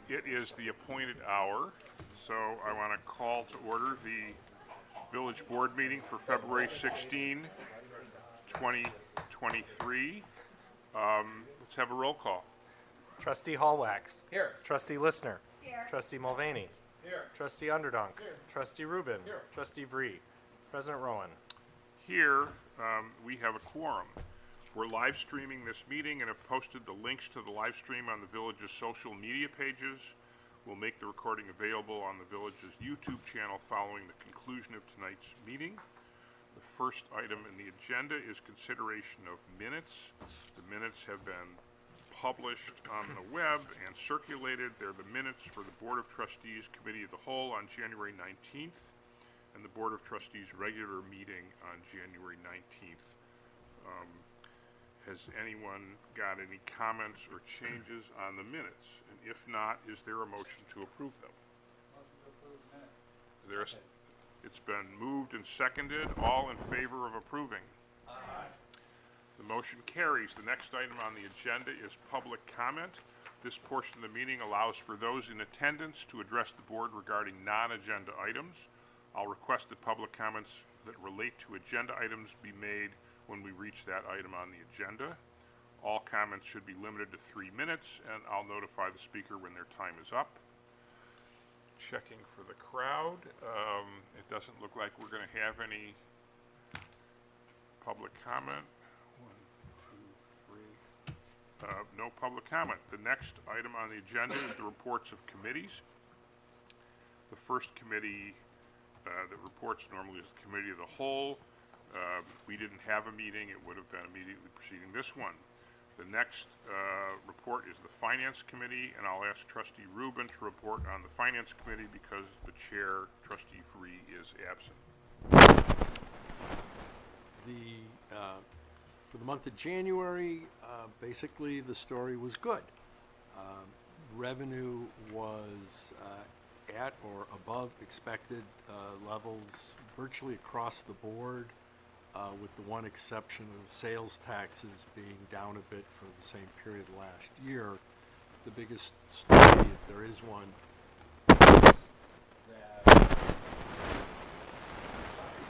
It is the appointed hour, so I want to call to order the village board meeting for February 16, 2023. Let's have a roll call. Trustee Hallwax. Here. Trustee Listner. Here. Trustee Mulvaney. Here. Trustee Underdunk. Here. Trustee Rubin. Here. Trustee Vree. President Rowan. Here, we have a quorum. We're live streaming this meeting and have posted the links to the live stream on the village's social media pages. We'll make the recording available on the village's YouTube channel following the conclusion of tonight's meeting. The first item in the agenda is consideration of minutes. The minutes have been published on the web and circulated. They're the minutes for the Board of Trustees Committee of the Whole on January 19th and the Board of Trustees regular meeting on January 19th. Has anyone got any comments or changes on the minutes? And if not, is there a motion to approve them? Motion to approve minutes. It's been moved and seconded. All in favor of approving? Aye. The motion carries. The next item on the agenda is public comment. This portion of the meeting allows for those in attendance to address the board regarding non-agenda items. I'll request that public comments that relate to agenda items be made when we reach that item on the agenda. All comments should be limited to 3 minutes, and I'll notify the speaker when their time is up. Checking for the crowd. It doesn't look like we're going to have any public comment. 1, 2, 3. No public comment. The next item on the agenda is the reports of committees. The first committee that reports normally is the Committee of the Whole. We didn't have a meeting. It would have been immediately preceding this one. The next report is the Finance Committee, and I'll ask Trustee Rubin to report on the Finance Committee because the chair, Trustee Vree, is absent. For the month of January, basically the story was good. Revenue was at or above expected levels virtually across the board, with the one exception of sales taxes being down a bit for the same period last year. The biggest story, if there is one, that property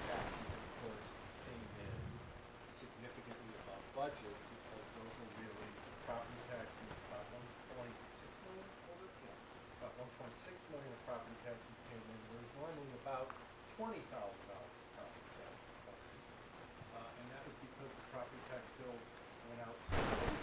taxes, of course, came in significantly above budget because those are really property taxes, about 1.6 million, was it? Yeah. About 1.6 million of property taxes came in, whereas normally about $20,000 of property taxes come in. And that was because the property tax bills went out so late.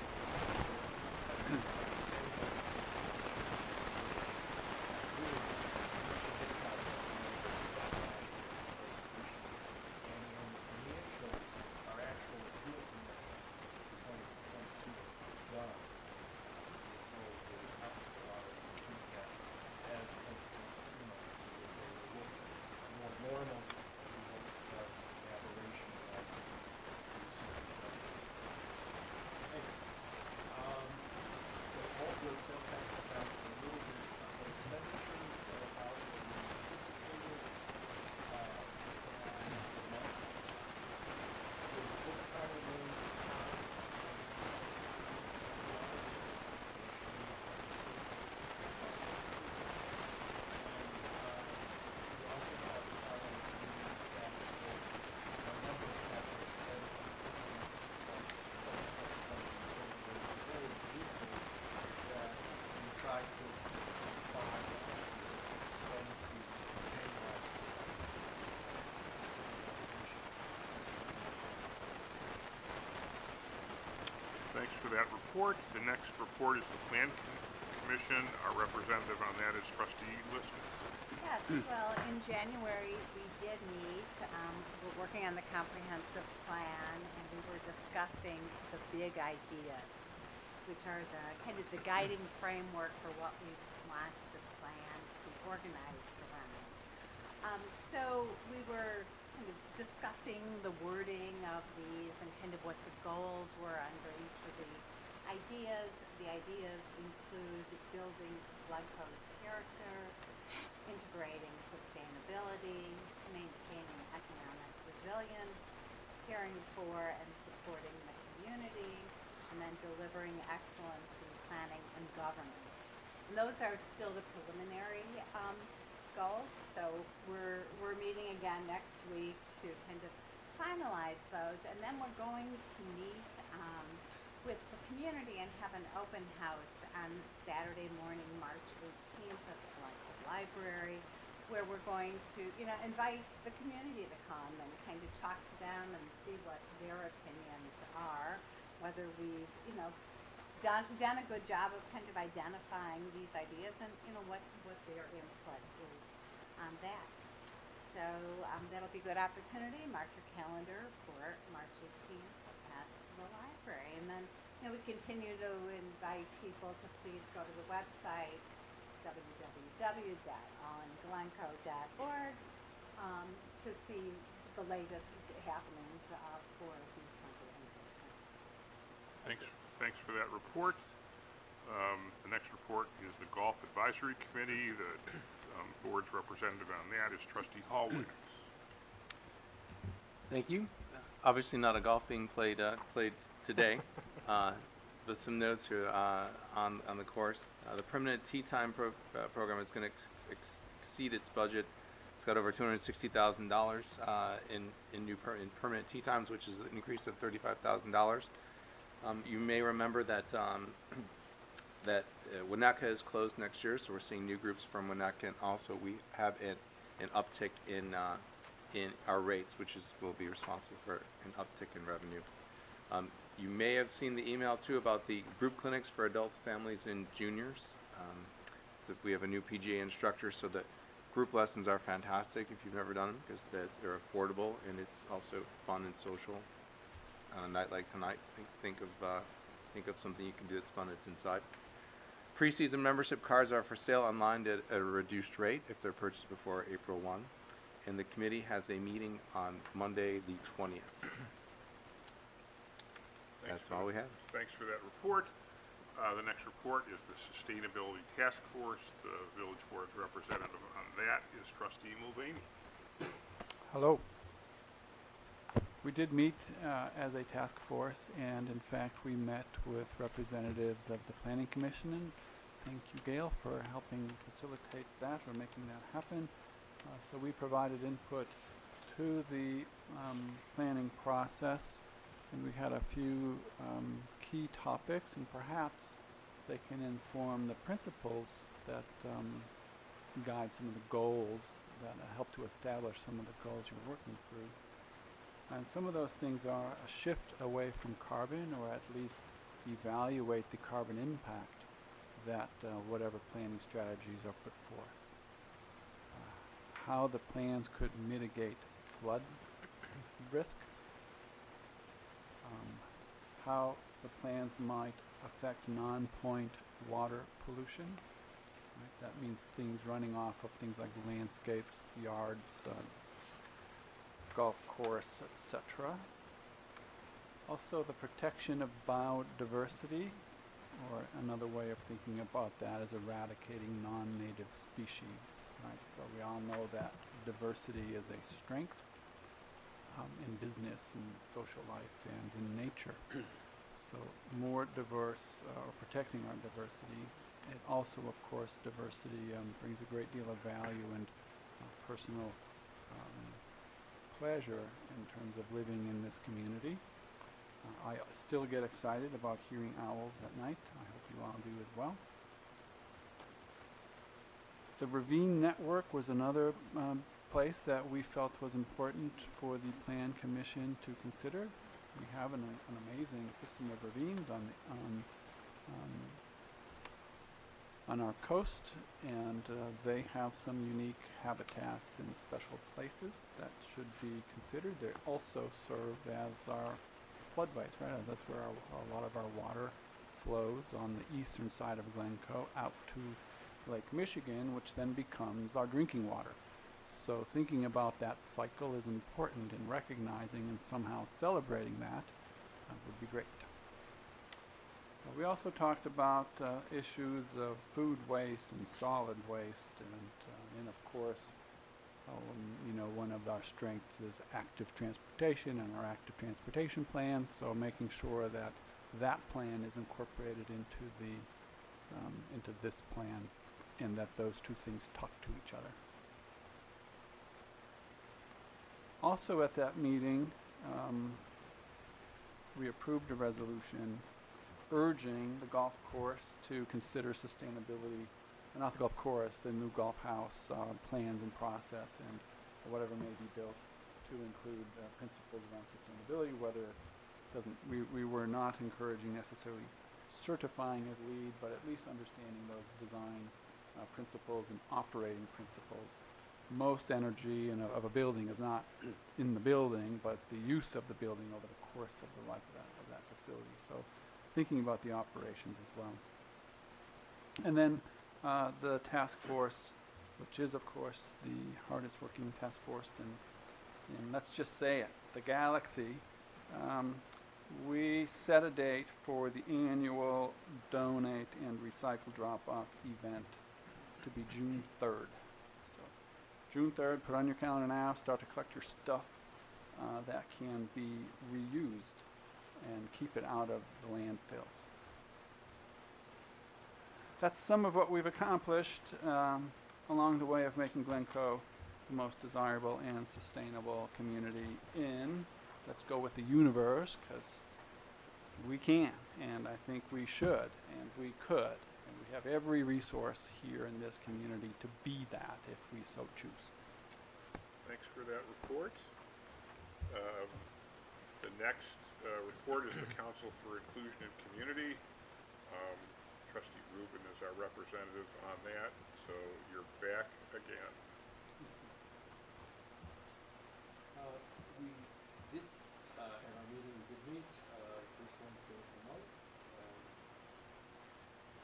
Thanks for that report. The next report is the Plan Commission. Our representative on that is Trustee Listner. Yes, well, in January, we did meet. We're working on the comprehensive plan, and we were discussing the big ideas, which are the kind of the guiding framework for what we want the plan to be organized around. So we were kind of discussing the wording of these and kind of what the goals were under each of the ideas. The ideas include building Glencoe's character, integrating sustainability, maintaining economic resilience, caring for and supporting the community, and then delivering excellence in planning and governance. And those are still the preliminary goals. So we're meeting again next week to kind of finalize those, and then we're going to meet with the community and have an open house on Saturday morning, March 18th at the Glencoe Library, where we're going to, invite the community to come and kind of talk to them and see what their opinions are, whether we've, done a good job of kind of identifying these ideas and, what their input is on that. So that'll be a good opportunity. Mark your calendar for March 18th at the library. And then, we continue to invite people to please go to the website, www.allinglencoe.org, to see the latest happenings for the comprehensive plan. Thanks for that report. The next report is the Golf Advisory Committee. The board's representative on that is Trustee Hallway. Thank you. Obviously not a golf being played today, but some notes here on the course. The permanent tee time program is going to exceed its budget. It's got over $260,000 in permanent tee times, which is an increase of $35,000. You may remember that Winnetka is closed next year, so we're seeing new groups from Winnetka, and also we have an uptick in our rates, which will be responsible for an uptick in revenue. You may have seen the email too about the group clinics for adults, families, and juniors. We have a new PGA instructor, so the group lessons are fantastic if you've never done them, because they're affordable and it's also fun and social. On a night like tonight, think of something you can do that's fun that's inside. Preseason membership cards are for sale online at a reduced rate if they're purchased before April 1. And the committee has a meeting on Monday the 20th. That's all we have. Thanks for that report. The next report is the Sustainability Task Force. The Village Board's representative on that is Trustee Mulvaney. Hello. We did meet as a task force, and in fact we met with representatives of the Planning Commission, and thank you, Gail, for helping facilitate that or making that happen. So we provided input to the planning process, and we had a few key topics, and perhaps they can inform the principles that guide some of the goals that help to establish some of the goals you're working through. And some of those things are a shift away from carbon, or at least evaluate the carbon impact that whatever planning strategies are put forth. How the plans could mitigate flood risk, how the plans might affect non-point water pollution. Right? That means things running off of things like landscapes, yards, golf course, etc. Also the protection of biodiversity, or another way of thinking about that is eradicating non-native species. Right? So we all know that diversity is a strength in business and social life and in nature. So more diverse, or protecting our diversity. It also, of course, diversity brings a great deal of value and personal pleasure in terms of living in this community. I still get excited about hearing owls at night. I hope you all do as well. The ravine network was another place that we felt was important for the Plan Commission to consider. We have an amazing system of ravines on our coast, and they have some unique habitats in special places that should be considered. They also serve as our floodways, right? That's where a lot of our water flows on the eastern side of Glencoe out to Lake Michigan, which then becomes our drinking water. So thinking about that cycle is important, and recognizing and somehow celebrating that would be great. We also talked about issues of food waste and solid waste, and of course, one of our strengths is active transportation and our active transportation plan. So making sure that that plan is incorporated into into this plan, and that those two things talk to each other. Also at that meeting, we approved a resolution urging the golf course to consider sustainability, not the golf course, the new golf house plans and process and whatever may be built to include principles around sustainability, whether it's doesn't, we were not encouraging necessarily certifying as LEED, but at least understanding those design principles and operating principles. Most energy of a building is not in the building, but the use of the building over the course of the life of that facility. So thinking about the operations as well. And then the task force, which is of course the hardest working task force in let's just say it, the galaxy. We set a date for the annual donate and recycle drop-off event to be June 3rd. So June 3rd, put on your calendar now, start to collect your stuff that can be reused and keep it out of the landfills. That's some of what we've accomplished along the way of making Glencoe the most desirable and sustainable community in, let's go with the universe, because we can, and I think we should, and we could, and we have every resource here in this community to be that if we so choose. Thanks for that report. The next report is the Council for Inclusion and Community. Trustee Rubin is our representative on that, so you're back again. We did, at our meeting, we did meet, first Wednesday of the month.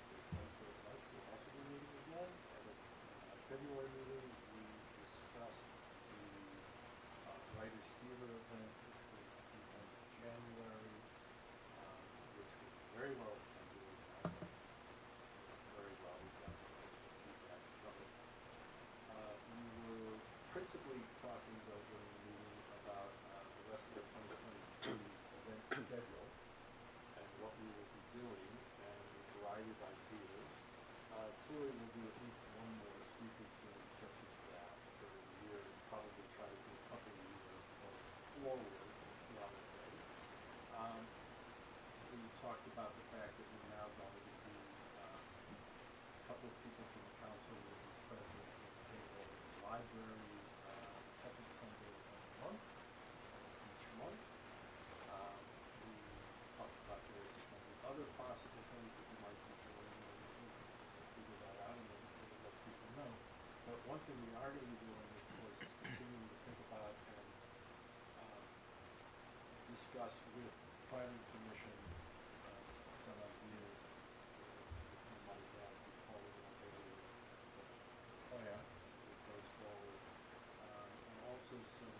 First Wednesday of the month, we'll also be meeting again. At a February meeting, we discussed the Writers Theater event, which was at the end of January, which was very well attended. Very well, we got some excellent feedback from it. We were principally talking though during the meeting about the rest of the 2022 event schedule and what we will be doing and a variety of ideas. Clearly we'll do at least one more speaker series such as that for the year and probably try to do a couple a year going forward and see how that goes. We talked about the fact that we're now going to be a couple of people from the council will be present at the table in the library second Sunday of the month, each month. We talked about various some of the other possible things that we might be doing, and we'll figure that out and then we'll let people know. But one thing we are going to be doing, of course, is continuing to think about and discuss with Planning Commission some ideas that we might have before we look at the plan as it goes forward, and also some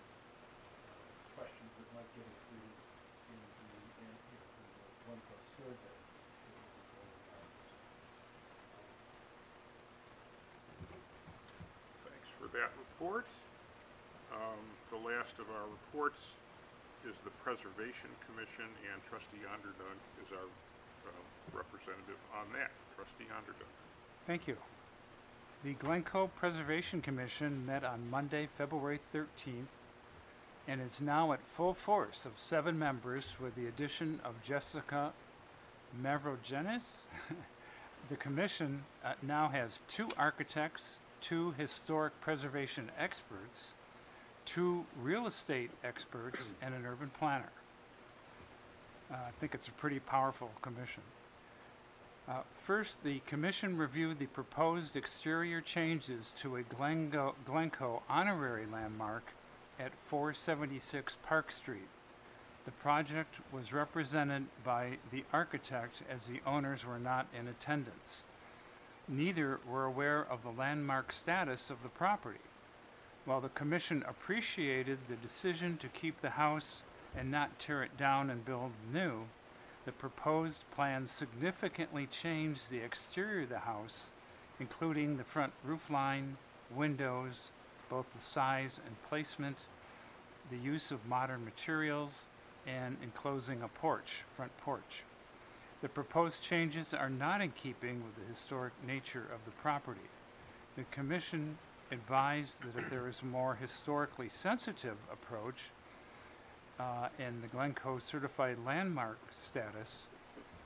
questions that might get included in the Glencoe survey that will be going out. Thanks for that report. The last of our reports is the Preservation Commission, and Trustee Onderdunk is our representative on that. Trustee Onderdunk. Thank you. The Glencoe Preservation Commission met on Monday, February 13th, and is now at full force of 7 members with the addition of Jessica Mavrogenis. The commission now has 2 architects, 2 historic preservation experts, 2 real estate experts, and an urban planner. I think it's a pretty powerful commission. First, the commission reviewed the proposed exterior changes to a Glencoe honorary landmark at 476 Park Street. The project was represented by the architect as the owners were not in attendance. Neither were aware of the landmark status of the property. While the commission appreciated the decision to keep the house and not tear it down and build new, the proposed plans significantly changed the exterior of the house, including the front roof line, windows, both the size and placement, the use of modern materials, and enclosing a porch, front porch. The proposed changes are not in keeping with the historic nature of the property. The Commission advised that if there is a more historically sensitive approach and the Glencoe certified landmark status,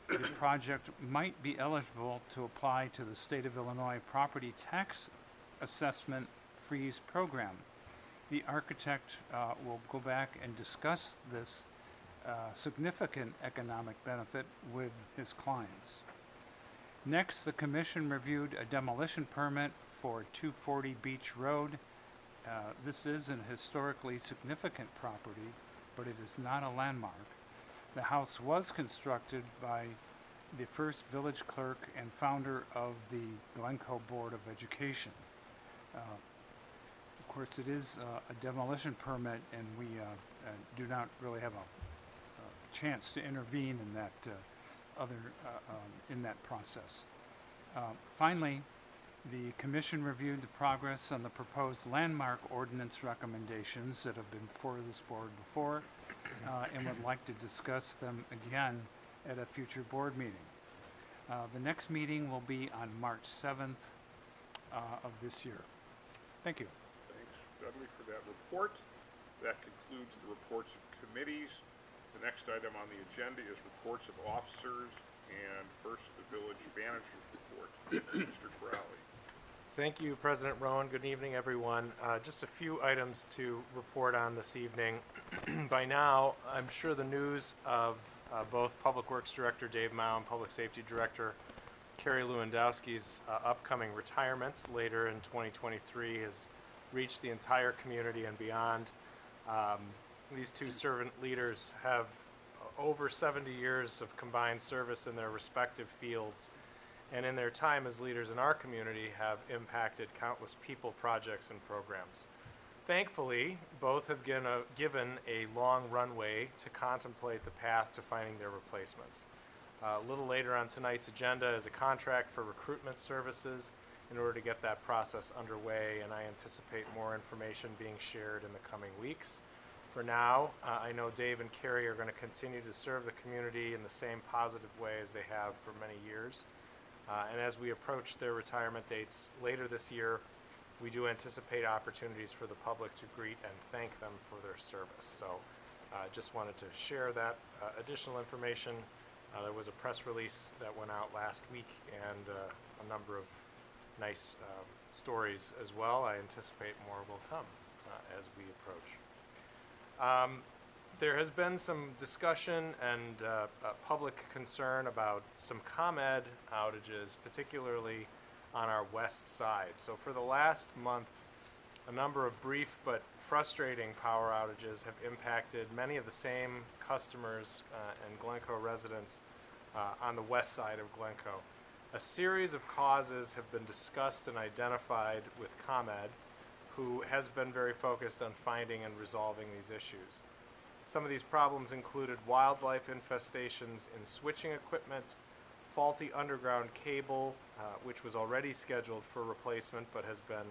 the project might be eligible to apply to the State of Illinois Property Tax Assessment Freeze Program. The architect will go back and discuss this significant economic benefit with his clients. Next, the Commission reviewed a demolition permit for 240 Beach Road. This is an historically significant property, but it is not a landmark. The house was constructed by the first village clerk and founder of the Glencoe Board of Education. Of course, it is a demolition permit, and we do not really have a chance to intervene in that in that process. Finally, the Commission reviewed the progress on the proposed landmark ordinance recommendations that have been before this board before, and would like to discuss them again at a future board meeting. The next meeting will be on March 7th of this year. Thank you. Thanks, Dudley, for that report. That concludes the reports of committees. The next item on the agenda is reports of officers, and first, the village manager's report. Mr. Crowley. Thank you, President Rowan. Good evening, everyone. Just a few items to report on this evening. By now, I'm sure the news of both Public Works Director Dave Mao and Public Safety Director Carrie Lewandowski's upcoming retirements later in 2023 has reached the entire community and beyond. These two servant leaders have over 70 years of combined service in their respective fields, and in their time as leaders in our community have impacted countless people, projects, and programs. Thankfully, both have given a long runway to contemplate the path to finding their replacements. A little later on tonight's agenda is a contract for recruitment services in order to get that process underway, and I anticipate more information being shared in the coming weeks. For now, I know Dave and Carrie are going to continue to serve the community in the same positive way as they have for many years. And as we approach their retirement dates later this year, we do anticipate opportunities for the public to greet and thank them for their service. So just wanted to share that additional information. There was a press release that went out last week, and a number of nice stories as well. I anticipate more will come as we approach. There has been some discussion and public concern about some ComEd outages, particularly on our west side. So for the last month, a number of brief but frustrating power outages have impacted many of the same customers and Glencoe residents on the west side of Glencoe. A series of causes have been discussed and identified with ComEd, who has been very focused on finding and resolving these issues. Some of these problems included wildlife infestations in switching equipment, faulty underground cable, which was already scheduled for replacement but has been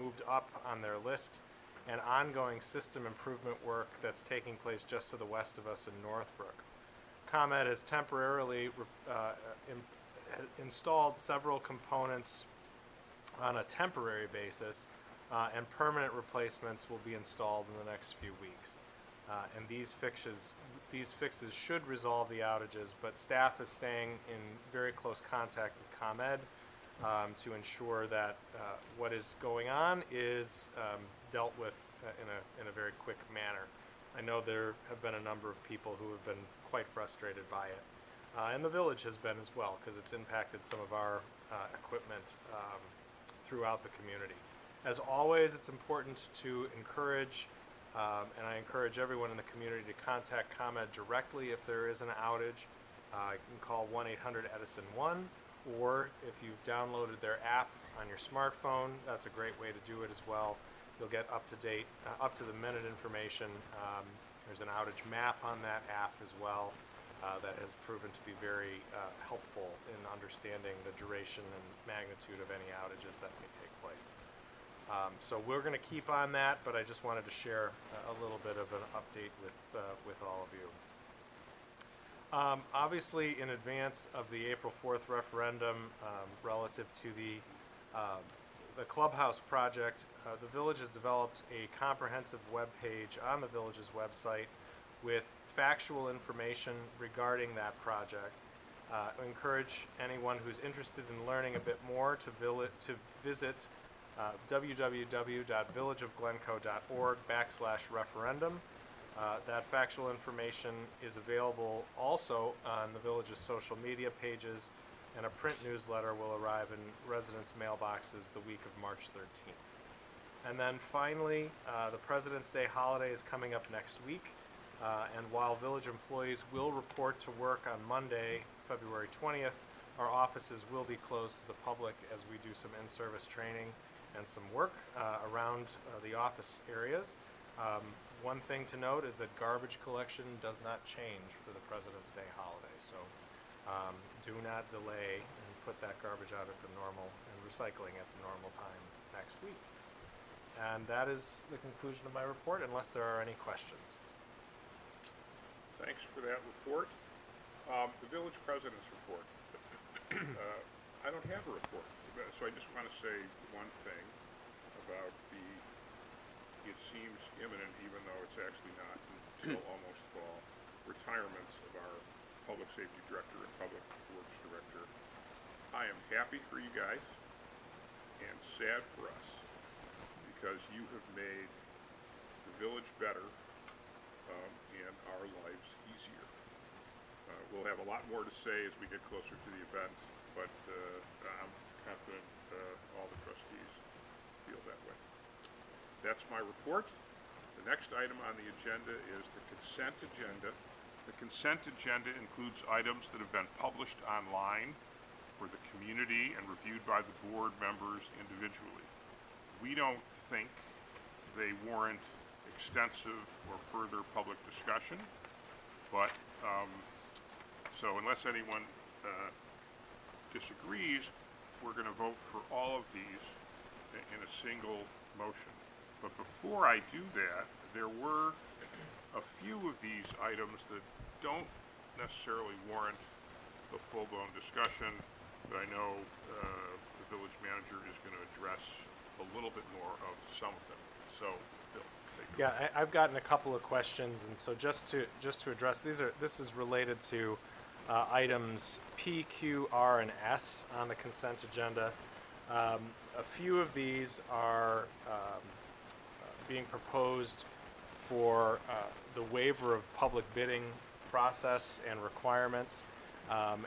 moved up on their list, and ongoing system improvement work that's taking place just to the west of us in Northbrook. ComEd has temporarily installed several components on a temporary basis, and permanent replacements will be installed in the next few weeks. And these fixes should resolve the outages, but staff is staying in very close contact with ComEd to ensure that what is going on is dealt with in a very quick manner. I know there have been a number of people who have been quite frustrated by it. And the village has been as well, because it's impacted some of our equipment throughout the community. As always, it's important to encourage, and I encourage everyone in the community to contact ComEd directly if there is an outage. You can call 1-800-EDISON-1, or if you've downloaded their app on your smartphone, that's a great way to do it as well. You'll get up-to-date, up-to-the-minute information. There's an outage map on that app as well that has proven to be very helpful in understanding the duration and magnitude of any outages that may take place. So we're going to keep on that, but I just wanted to share a little bit of an update with all of you. Obviously, in advance of the April 4th referendum relative to the clubhouse project, the village has developed a comprehensive web page on the village's website with factual information regarding that project. I encourage anyone who's interested in learning a bit more to visit www.villageofglencoe.org/referendum. That factual information is available also on the village's social media pages, and a print newsletter will arrive in residents' mailboxes the week of March 13th. And then finally, the President's Day holiday is coming up next week, and while village employees will report to work on Monday, February 20th, our offices will be closed to the public as we do some in-service training and some work around the office areas. One thing to note is that garbage collection does not change for the President's Day holiday, so do not delay and put that garbage out at the normal and recycling at the normal time next week. And that is the conclusion of my report, unless there are any questions. Thanks for that report. The village president's report. I don't have a report, so I just want to say one thing about it seems imminent, even though it's actually not until almost fall, retirements of our public safety director and public works director. I am happy for you guys and sad for us because you have made the village better and our lives easier. We'll have a lot more to say as we get closer to the event, but I'm confident all the trustees feel that way. That's my report. The next item on the agenda is the consent agenda. The consent agenda includes items that have been published online for the community and reviewed by the board members individually. We don't think they warrant extensive or further public discussion, but so unless anyone disagrees, we're going to vote for all of these in a single motion. But before I do that, there were a few of these items that don't necessarily warrant the full-blown discussion, but I know the village manager is going to address a little bit more of some of them. So, Bill, take it away. Yeah, I've gotten a couple of questions, and so just to address this is related to items P, Q, R, and S on the consent agenda. A few of these are being proposed for the waiver of public bidding process and requirements,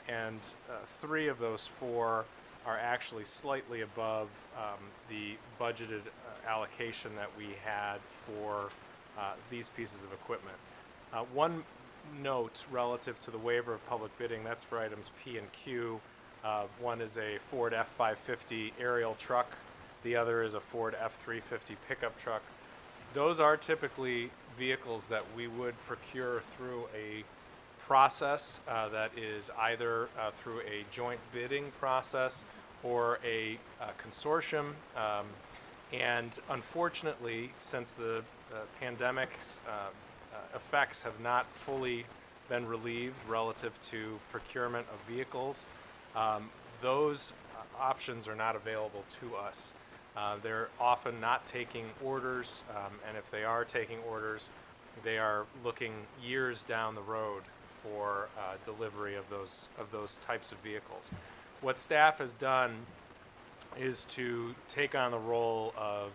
and 3 of those 4 are actually slightly above the budgeted allocation that we had for these pieces of equipment. One note relative to the waiver of public bidding, that's for items P and Q. One is a Ford F-550 aerial truck. The other is a Ford F-350 pickup truck. Those are typically vehicles that we would procure through a process that is either through a joint bidding process or a consortium. And unfortunately, since the pandemic's effects have not fully been relieved relative to procurement of vehicles, those options are not available to us. They're often not taking orders, and if they are taking orders, they are looking years down the road for delivery of those types of vehicles. What staff has done is to take on the role of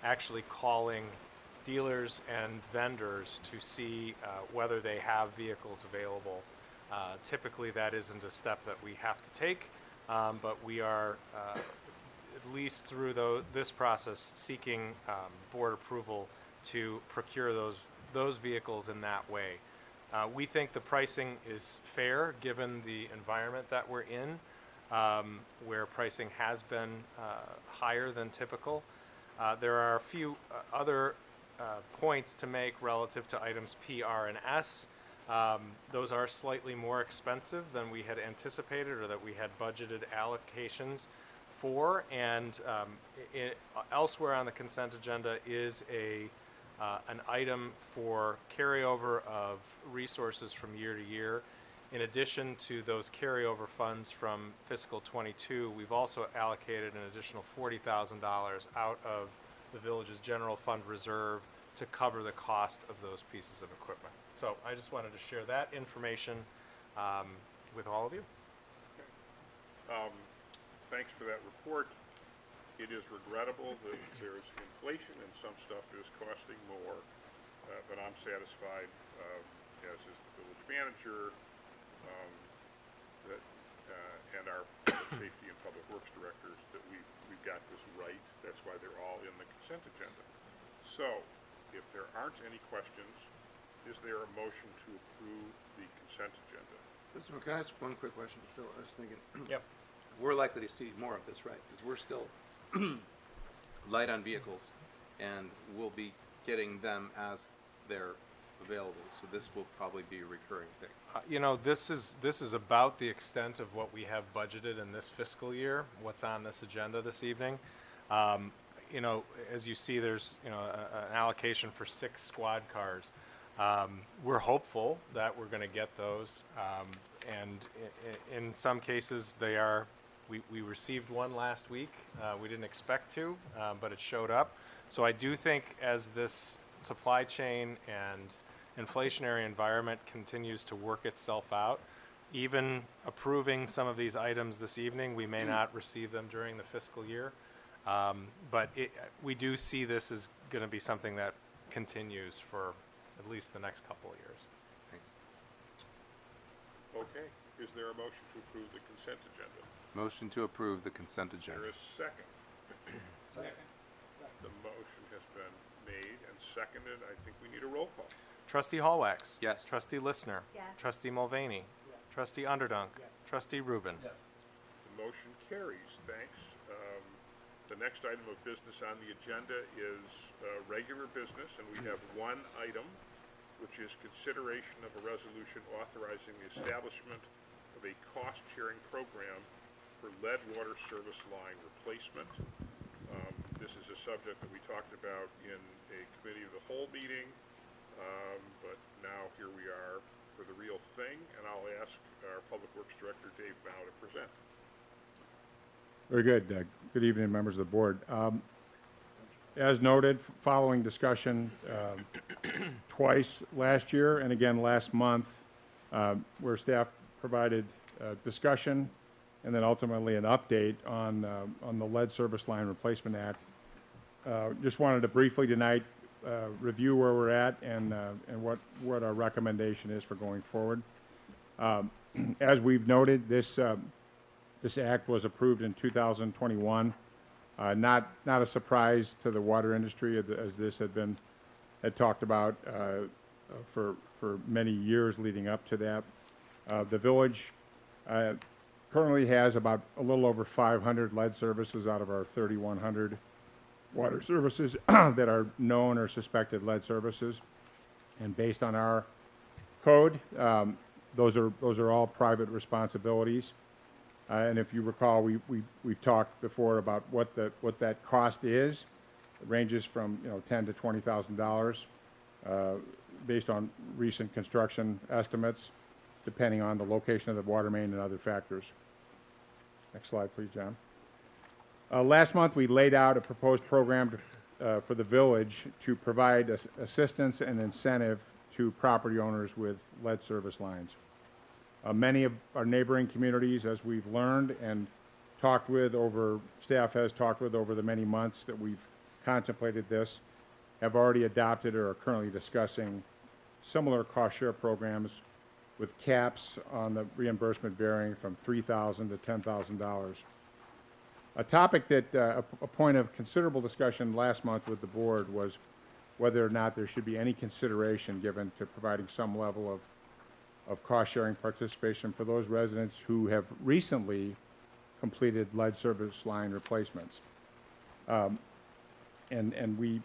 actually calling dealers and vendors to see whether they have vehicles available. Typically, that isn't a step that we have to take, but we are at least through this process seeking board approval to procure those vehicles in that way. We think the pricing is fair given the environment that we're in, where pricing has been higher than typical. There are a few other points to make relative to items P, R, and S. Those are slightly more expensive than we had anticipated or that we had budgeted allocations for, and elsewhere on the consent agenda is an item for carryover of resources from year to year. In addition to those carryover funds from fiscal '22, we've also allocated an additional $40,000 out of the village's general fund reserve to cover the cost of those pieces of equipment. So I just wanted to share that information with all of you. Thanks for that report. It is regrettable that there's inflation and some stuff is costing more, but I'm satisfied, as is the village manager, that and our public safety and public works directors, that we've got this right. That's why they're all in the consent agenda. So, if there aren't any questions, is there a motion to approve the consent agenda? Can I ask one quick question? Phil, I was thinking, Yep. we're likely to see more of this, right? Because we're still light on vehicles, and we'll be getting them as they're available. So this will probably be a recurring thing. You know, this is about the extent of what we have budgeted in this fiscal year, what's on this agenda this evening. You know, as you see, there's, you know, an allocation for 6 squad cars. We're hopeful that we're going to get those, and in some cases they are. We received one last week. We didn't expect to, but it showed up. So I do think as this supply chain and inflationary environment continues to work itself out, even approving some of these items this evening, we may not receive them during the fiscal year. But we do see this as going to be something that continues for at least the next couple of years. Thanks. Okay. Is there a motion to approve the consent agenda? Motion to approve the consent There agenda. is second. Second. The motion has been made and seconded. I think we need a roll call. Trustee Hallwax. Yes. Trustee Listner. Yes. Trustee Mulvaney. Yes. Trustee Underdunk. Yes. Trustee Rubin. Yes. The motion carries. Thanks. The next item of business on the agenda is regular business, and we have one item, which is consideration of a resolution authorizing the establishment of a cost-sharing program for lead water service line replacement. This is a subject that we talked about in a committee of the whole meeting, but now here we are for the real thing, and I'll ask our Public Works Director, Dave Mao, to present. Very good. Good evening, members of the board. As noted, following discussion twice last year and again last month, where staff provided discussion and then ultimately an update on the Lead Service Line Replacement Act. Just wanted to briefly tonight review where we're at and what our recommendation is for going forward. As we've noted, this act was approved in 2021. Not a surprise to the water industry, as this had talked about for many years leading up to that. The village currently has about a little over 500 lead services out of our 3,100 water services that are known or suspected lead services. And based on our code, those are all private responsibilities. And if you recall, we've talked before about what that cost is. It ranges from $10,000 to $20,000 based on recent construction estimates, depending on the location of the water main and other factors. Next slide, please, John. Last month, we laid out a proposed program for the village to provide assistance and incentive to property owners with lead service lines. Many of our neighboring communities, as we've learned and staff has talked with over the many months that we've contemplated this, have already adopted or are currently discussing similar cost share programs with caps on the reimbursement varying from $3,000 to $10,000. A topic that, a point of considerable discussion last month with the board was whether or not there should be any consideration given to providing some level of cost-sharing participation for those residents who have recently completed lead service line replacements. And we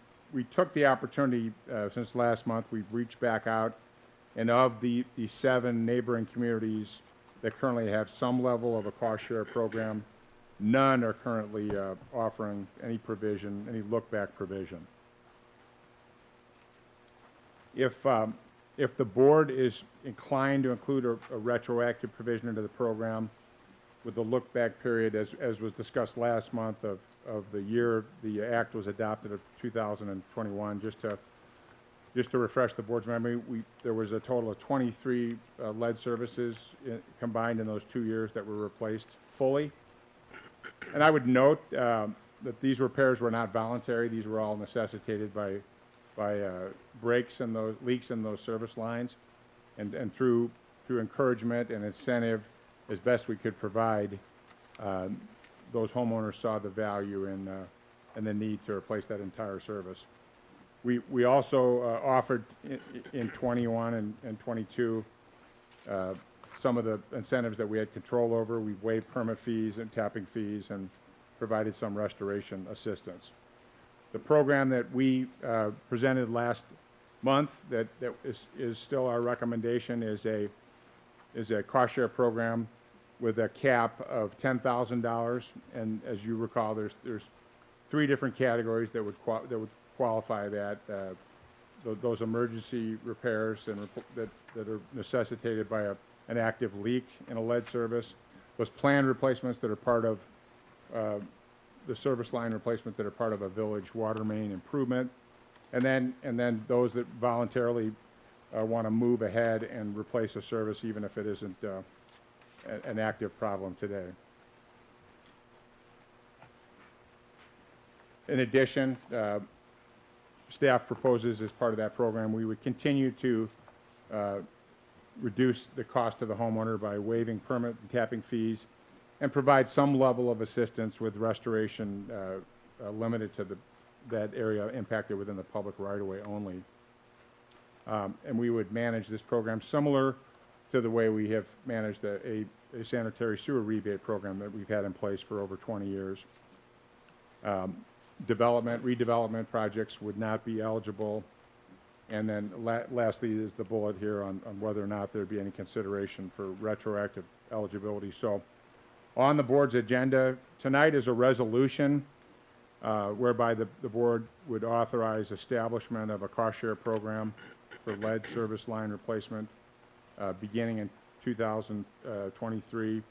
took the opportunity since last month. We've reached back out, and of the 7 neighboring communities that currently have some level of a cost-share program, none are currently offering any provision, any look-back provision. If If the board is inclined to include a retroactive provision into the program with the look-back period, as was discussed last month of the year the act was adopted of 2021, just to refresh the board's memory, there was a total of 23 lead services combined in those 2 years that were replaced fully. And I would note that these repairs were not voluntary. These were all necessitated by breaks and those leaks in those service lines, and through encouragement and incentive, as best we could provide, those homeowners saw the value in the need to replace that entire service. We also offered in 21 and 22 some of the incentives that we had control over. We waived permit fees and tapping fees and provided some restoration assistance. The program that we presented last month that is still our recommendation is a cost share program with a cap of $10,000, and as you recall, there's 3 different categories that would qualify that. Those emergency repairs that are necessitated by an active leak in a lead service, those planned replacements that are part of the service line replacement that are part of a village water main improvement, and then those that voluntarily want to move ahead and replace a service even if it isn't an active problem today. In addition, staff proposes as part of that program, we would continue to reduce the cost to the homeowner by waiving permit and tapping fees and provide some level of assistance with restoration limited to that area impacted within the public right-of-way only. And we would manage this program similar to the way we have managed a sanitary sewer rebate program that we've had in place for over 20 years. Redevelopment projects would not be eligible. And then lastly is the bullet here on whether or not there'd be any consideration for retroactive eligibility. So on the board's agenda tonight is a resolution whereby the board would authorize establishment of a cost share program for lead service line replacement beginning in 2023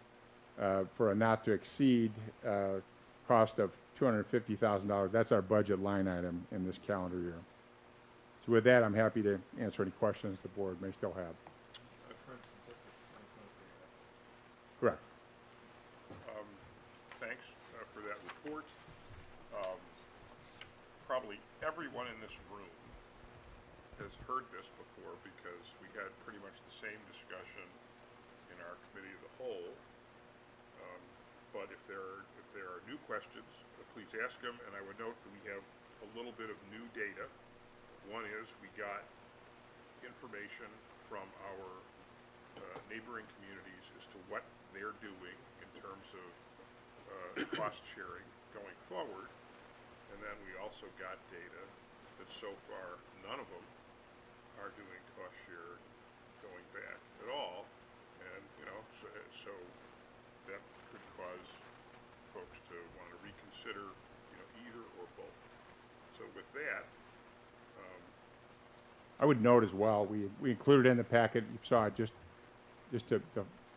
for a not to exceed cost of $250,000. That's our budget line item in this calendar year. So with that, I'm happy to answer any questions the board may still have. Correct. Thanks for that report. Probably everyone in this room has heard this before because we had pretty much the same discussion in our committee of the whole. But if there are new questions, please ask them. And I would note that we have a little bit of new data. One is we got information from our neighboring communities as to what they're doing in terms of cost sharing going forward. And then we also got data that so far none of them are doing cost share going back at all. And, so that could cause folks to want to reconsider, either or both. So with that, I would note as well, we included in the packet, you saw it just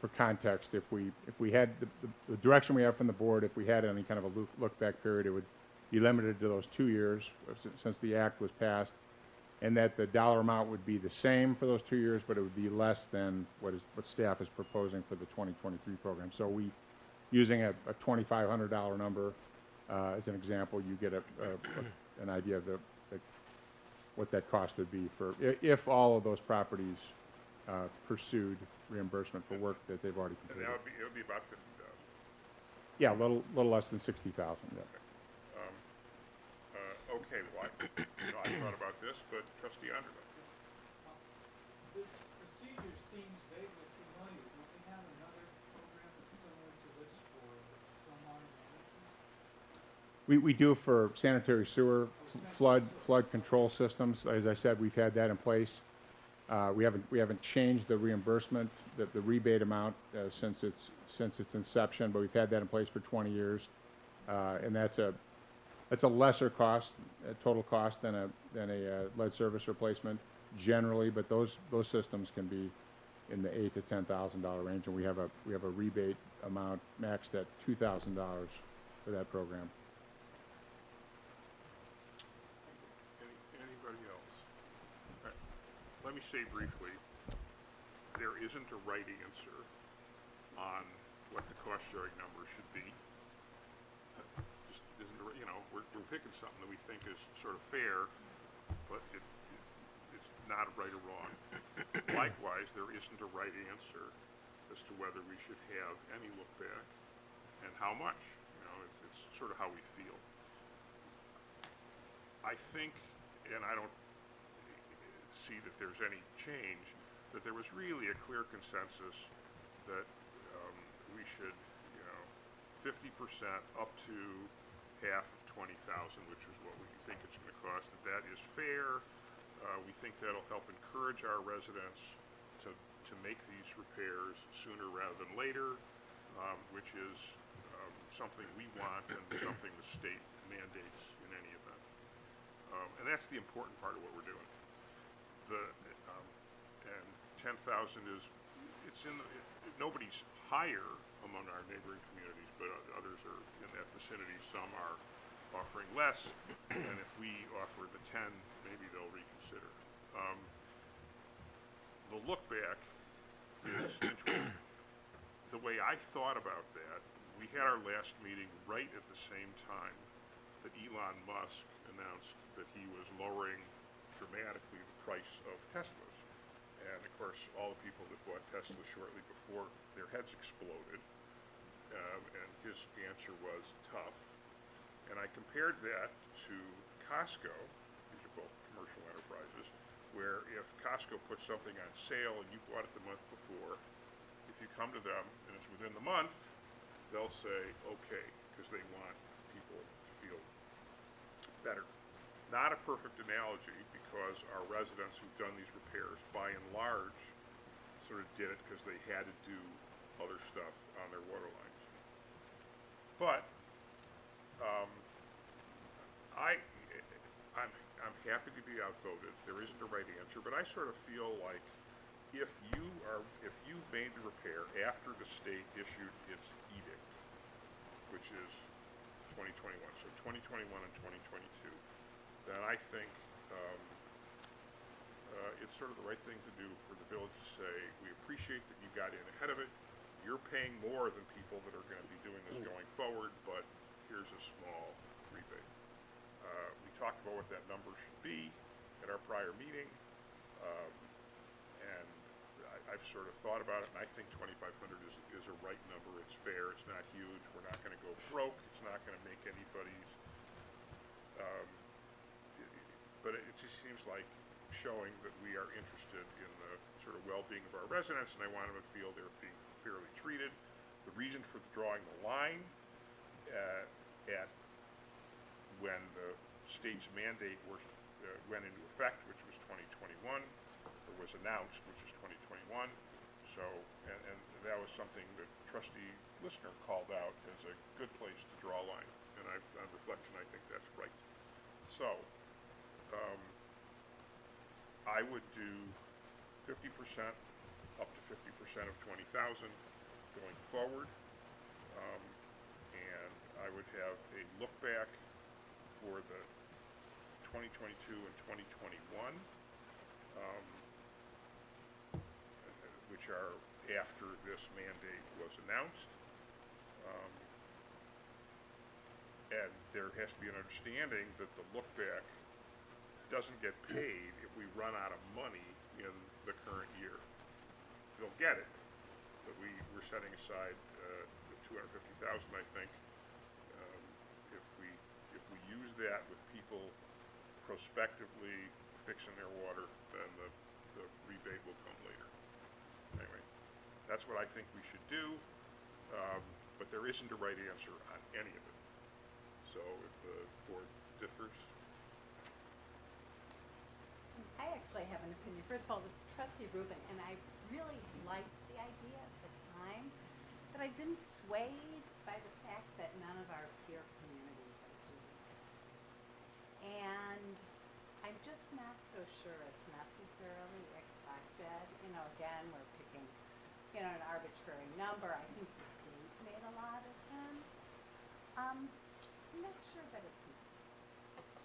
for context, if we had the direction we have from the board, if we had any kind of a look back period, it would be limited to those 2 years since the act was passed, and that the dollar amount would be the same for those 2 years, but it would be less than what staff is proposing for the 2023 program. So using a $2,500 number as an example, you get an idea of what that cost would be for if all of those properties pursued reimbursement for work that they've already completed. And it would be about 50,000. Yeah, a little less than 60,000. Yeah. Okay, well, I thought about this, but Trustee Anderson. This procedure seems vaguely familiar. Do we have another program that's similar to this for stormwater management? We do for sanitary sewer, flood control systems. As I said, we've had that in place. We haven't changed the reimbursement, the rebate amount since its inception, but we've had that in place for 20 years, and that's a lesser cost, total cost than a lead service replacement. generally, but those systems can be in the $8,000 to $10,000 range, and we have a rebate amount maxed at $2,000 for that program. Anybody else? Let me say briefly, there isn't a right answer on what the cost sharing number should be. Just isn't a, we're picking something that we think is sort of fair, but it's not a right or wrong. Likewise, there isn't a right answer as to whether we should have any look back and how much. It's sort of how we feel. I think, and I don't see that there's any change, that there was really a clear consensus that we should, 50% up to half of 20,000, which is what we think it's going to cost. That is fair. We think that'll help encourage our residents to make these repairs sooner rather than later, which is something we want and something the state mandates in any event. And that's the important part of what we're doing. And 10,000 is, nobody's higher among our neighboring communities, but others are in that vicinity. Some are offering less, and if we offer the 10, maybe they'll reconsider. The look back is interesting. The way I thought about that, we had our last meeting right at the same time that Elon Musk announced that he was lowering dramatically the price of Teslas. And of course, all the people that bought Teslas shortly before, their heads exploded. And his answer was tough. And I compared that to Costco, these are both commercial enterprises, where if Costco puts something on sale and you bought it the month before, if you come to them and it's within the month, they'll say, okay, because they want people to feel better. Not a perfect analogy, because our residents who've done these repairs, by and large, sort of did it because they had to do other stuff on their water lines. But I'm happy to be outvoted. There isn't a right answer, but I sort of feel like if you made the repair after the state issued its edict, which is 2021, so 2021 and 2022, then I think it's sort of the right thing to do for the village to say, we appreciate that you got in ahead of it. You're paying more than people that are going to be doing this going forward, but here's a small rebate. We talked about what that number should be at our prior meeting, and I've sort of thought about it, and I think 2,500 is a right number. It's fair. It's not huge. We're not going to go broke. It's not going to make anybody's, but it just seems like showing that we are interested in the sort of well-being of our residents, and I want them to feel they're being fairly treated. The reason for drawing the line at when the state's mandate went into effect, which was 2021, or was announced, which is 2021. So, and that was something that Trustee Listener called out as a good place to draw a line. And on reflection, I think that's right. So, I would do 50%, up to 50% of 20,000 going forward. And I would have a look back for the 2022 and 2021, which are after this mandate was announced. And there has to be an understanding that the look back doesn't get paid if we run out of money in the current year. They'll get it, but we're setting aside the $250,000, I think. If we use that with people prospectively fixing their water, then the rebate will come later. Anyway, that's what I think we should do, but there isn't a right answer on any of it. So if the board differs. I actually have an opinion. First of all, this is Trustee Rubin, and I really liked the idea at the time, but I've been swayed by the fact that none of our peer communities are doing it. And I'm just not so sure it's necessary. necessarily expected. You know, again, we're picking, you know, an arbitrary number. I think the date made a lot of sense. I'm not sure that it's necessary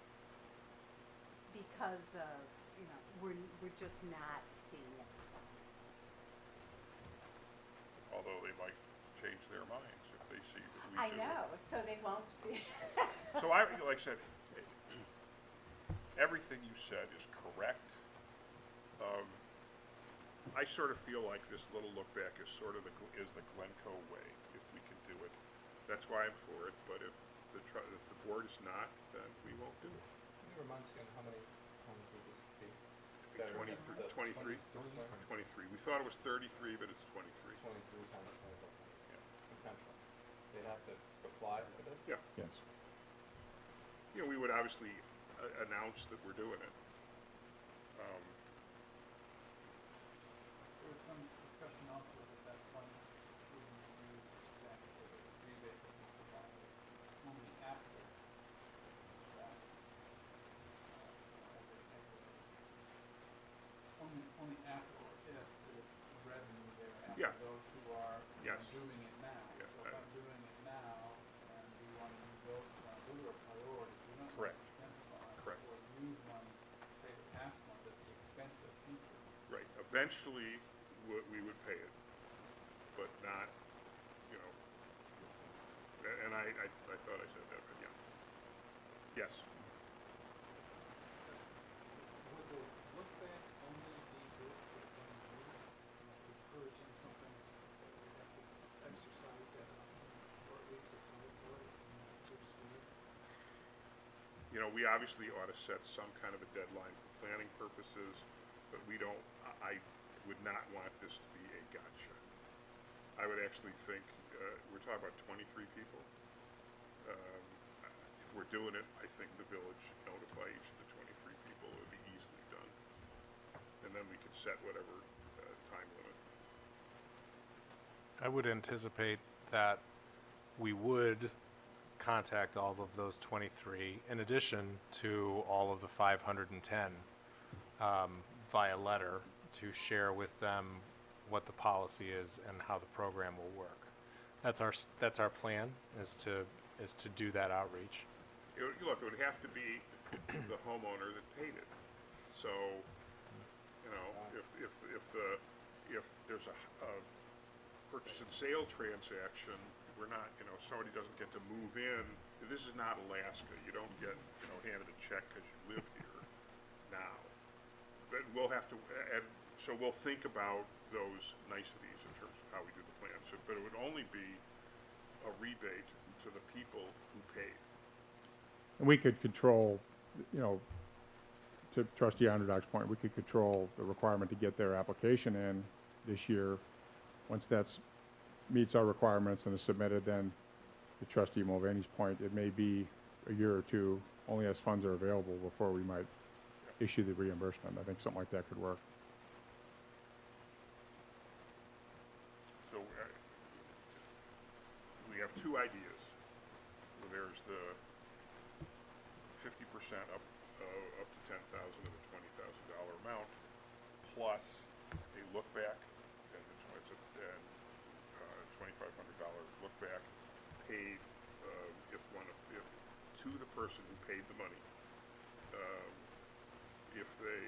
because of, you know, we're just not seeing it. Although they might change their minds if they see that we do. I know, so they won't be. So I, like I said, everything you said is correct. I sort of feel like this little look back is sort of the Glencoe way, if we can do it. That's why I'm for it, but if the board is not, then we won't do it. Can you remind us again how many homes would this be? I think 23? 23. We thought it was 33, but it's 23. 23 times 24. Yeah. Potential. They'd have to apply for this? Yeah. Yes. You know, we would obviously announce that we're doing it. There was some discussion also at that point, wouldn't you expect the rebate to be provided only after that? As a only after, or if the revenue there after Yeah. those who are Yes. doing it now. Yeah, So if I'm doing it now, and we want to use those funds, those are a priority. We don't want Correct. to incentivize Correct. or use money, pay the past ones at the expense of future. Right. Eventually, we would pay it, but not, you know. And I thought I said that, but yeah. Yes. Would the look back only be good for 1 year? Encouraging something that we have to exercise that option, or at least account for it in the first year? You know, we obviously ought to set some kind of a deadline for planning purposes, but we don't, I would not want this to be a gotcha. I would actually think, we're talking about 23 people. If we're doing it, I think the village should notify each of the 23 people. It would be easily done. And then we could set whatever time limit. I would anticipate that we would contact all of those 23 in addition to all of the 510 via letter to share with them what the policy is and how the program will work. That's our plan, is to do that outreach. Look, it would have to be the homeowner that paid it. So, you know, if there's a purchase and sale transaction, we're not, you know, somebody doesn't get to move in. This is not Alaska. You don't get, you know, handed a check because you live here now. But we'll have to, and so we'll think about those niceties in terms of how we do the plan. So, but it would only be a rebate to the people who paid. And we could control, you know, to Trustee Onderdach's point, we could control the requirement to get their application in this year. Once that's meets our requirements and is submitted, then to Trustee Mulvaney's point, it may be a year or two, only as funds are available, before we might issue the reimbursement. I think something like that could work. So we have two ideas. There's the 50% up to $10,000 of the $20,000 amount, plus a look back, and it's a $2,500 look back paid if to the person who paid the money. If they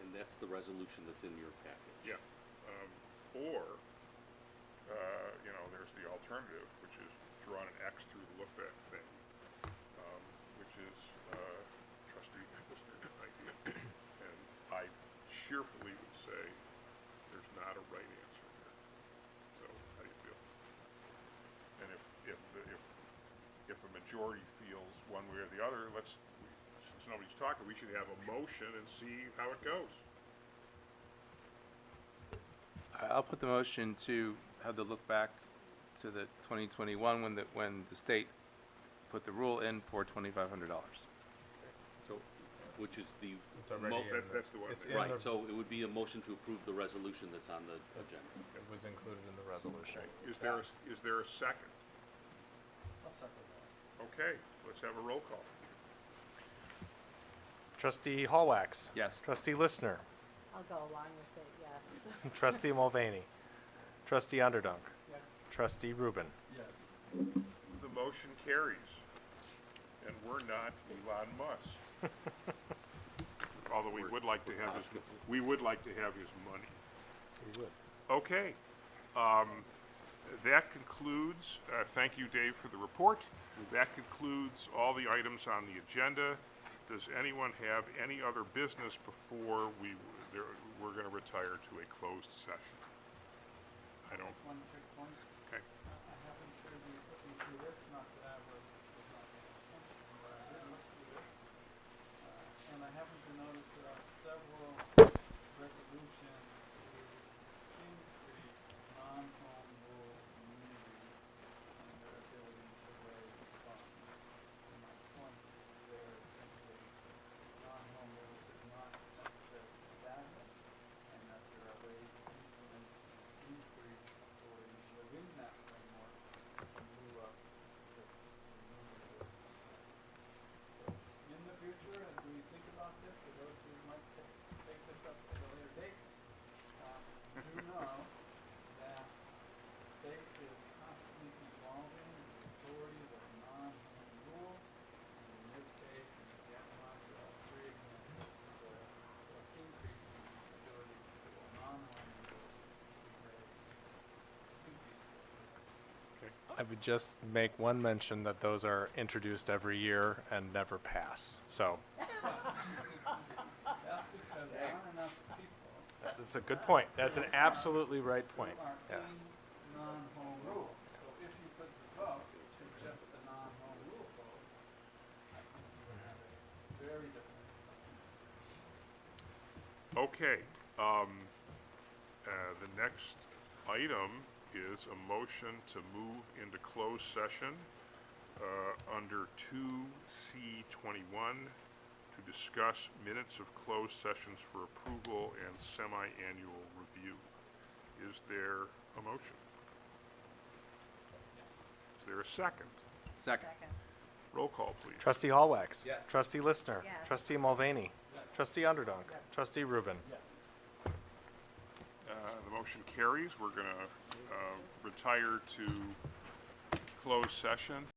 And that's the resolution that's in your package. yeah, or you know, there's the alternative, which is drawn an X through the look back thing, which is Trustee Listener's idea, and I cheerfully would say there's not a right answer here. So how do you feel? And if a majority feels one way or the other, since nobody's talking, we should have a motion and see how it goes. I'll put the motion to have the look back to the 2021 when the state put the rule in for $2,500. So, which is the, It's already in That's the one. it's that- in right, the- so it would be a motion to approve the resolution that's on the agenda. It was included in the resolution. Is there a second? I'll second that. Okay, let's have a roll call. Trustee Hallwax. Yes. Trustee Listner. I'll go along with it, yes. Trustee Mulvaney. Trustee Underdunk. Yes. Trustee Rubin. Yes. The motion carries. And we're not Elon Musk. Although we would like to have his money. We would. Okay. That concludes, thank you, Dave, for the report. That concludes all the items on the agenda. Does anyone have any other business before we're going to retire to a closed session? I don't. One quick point. Okay. I happened to be looking through this, not that I was not paying attention, but I did look through this. And I happened to notice there are several resolutions to increase non-home rule communities and their ability to raise funds. And my point there is simply non-home rules is not necessarily stagnant, and that there are ways to influence and increase authority within that framework in lieu of the removal of So in the future, as we think about this, for those who might take this up at a later date, do know that the state is constantly evolving the authorities of non-home rule. And in this case, in this Yakima, there are three examples where increasing the ability for non-home rules to raise increased. I would just make one mention that those are introduced every year and never pass. So That's because there aren't enough people that's a good point. That's an absolutely right point. who are Yes. in non-home rule. So if you put the vote to just the non-home rule vote, I think you would have a very different. Okay. The next item is a motion to move into closed session under 2C21 to discuss minutes of closed sessions for approval and semi-annual review. Is there a motion? Is there a second? Second. Second. Roll call, please. Trustee Hallwax. Yes. Trustee Listner. Yes. Trustee Mulvaney. Trustee Underdunk. Trustee Rubin. The motion carries. We're going to retire to closed session.